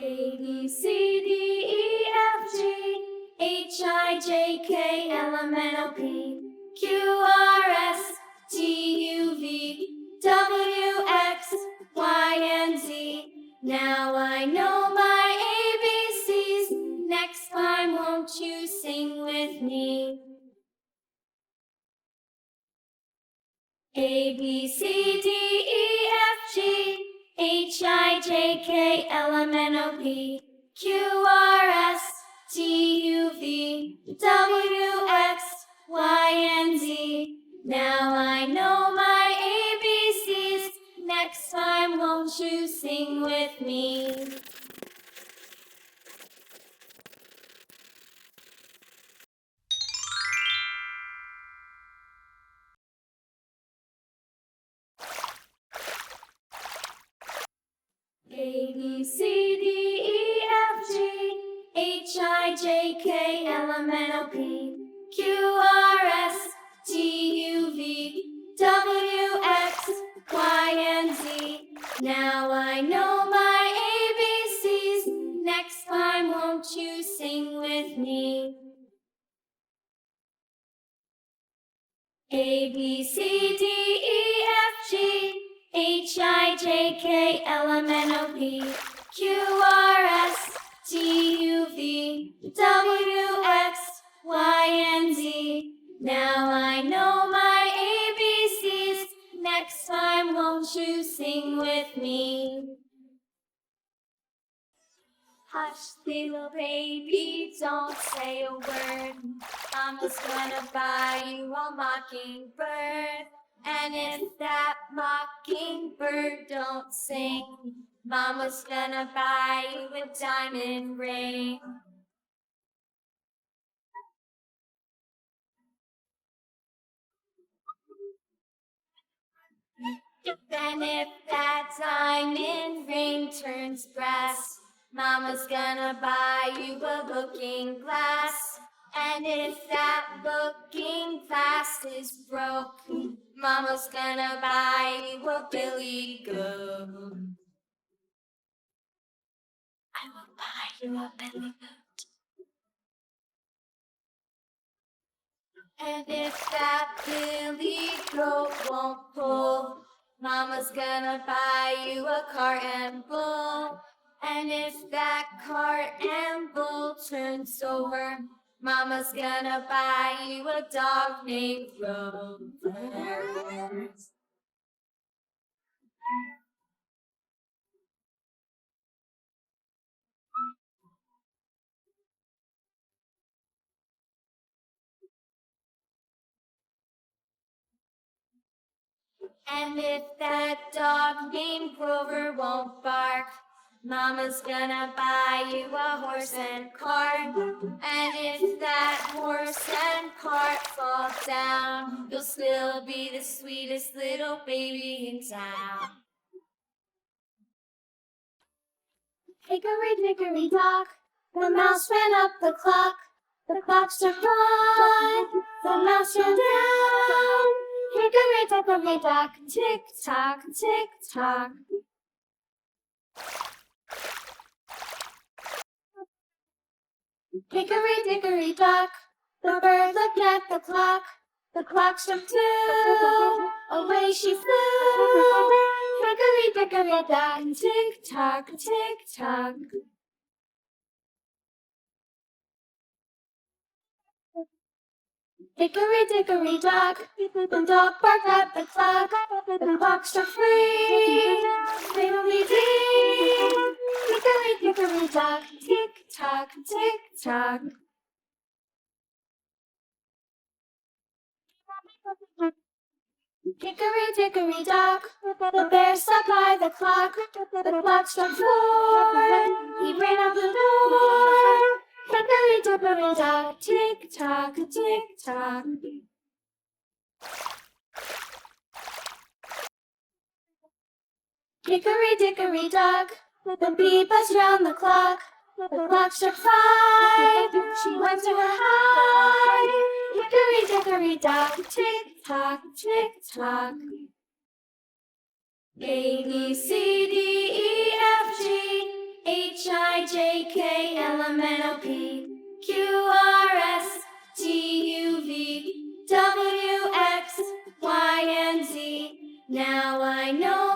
A, B, C, D, E, F, G, H, I, J, K, L, M, N, O, P, Q, R, S, T, U, V, W, X, Y, and Z. Now I know my ABCs. Next time, won't you sing with me? A, B, C, D, E, F, G, H, I, J, K, L, M, N, O, P, Q, R, S, T, U, V, W, X, Y, and Z. Now I know my ABCs. Next time, won't you sing with me? A, B, C, D, E, F, G, H, I, J, K, L, M, N, O, P, Q, R, S, T, U, V, W, X, Y, and Z. Now I know my ABCs. Next time, won't you sing with me? A, B, C, D, E, F, G, H, I, J, K, L, M, N, O, P, Q, R, S, T, U, V, W, X, Y, and Z. Now I know my ABCs. Next time, won't you sing with me? Hush, little baby, don't say a word. Mama's gonna buy you a mockingbird. And if that mockingbird don't sing, Mama's gonna buy you a diamond ring. And if that diamond ring turns brass, Mama's gonna buy you a looking glass. And if that looking glass is broke, Mama's gonna buy you a billy goat. I will buy you a billy goat. And if that billy goat won't pull, Mama's gonna buy you a cart and bull. And if that cart and bull turns over, Mama's gonna buy you a dog named Rover. And if that dog named Grover won't bark, Mama's gonna buy you a horse and cart. And if that horse and cart fall down, you'll still be the sweetest little baby in town. Hickory dickory dock, the mouse ran up the clock. The clock struck one, the mouse ran down. Hickory dickory dock, tick tock, tick tock. Hickory dickory dock, the bird looked at the clock. The clock struck two, away she flew. Hickory dickory dock, tick tock, tick tock. Hickory dickory dock, the dog barked at the clock. The clock struck three, diddly-dee. Hickory dickory dock, tick tock, tick tock. Hickory dickory dock, the bear sat by the clock. The clock struck four, he ran out the door. Hickory dickory dock, tick tock, tick tock. Hickory dickory dock, the bee buzzed round the clock. The clock struck five, she went to her hive. Hickory dickory dock, tick tock, tick tock. A, B, C, D, E, F, G, H, I, Now I know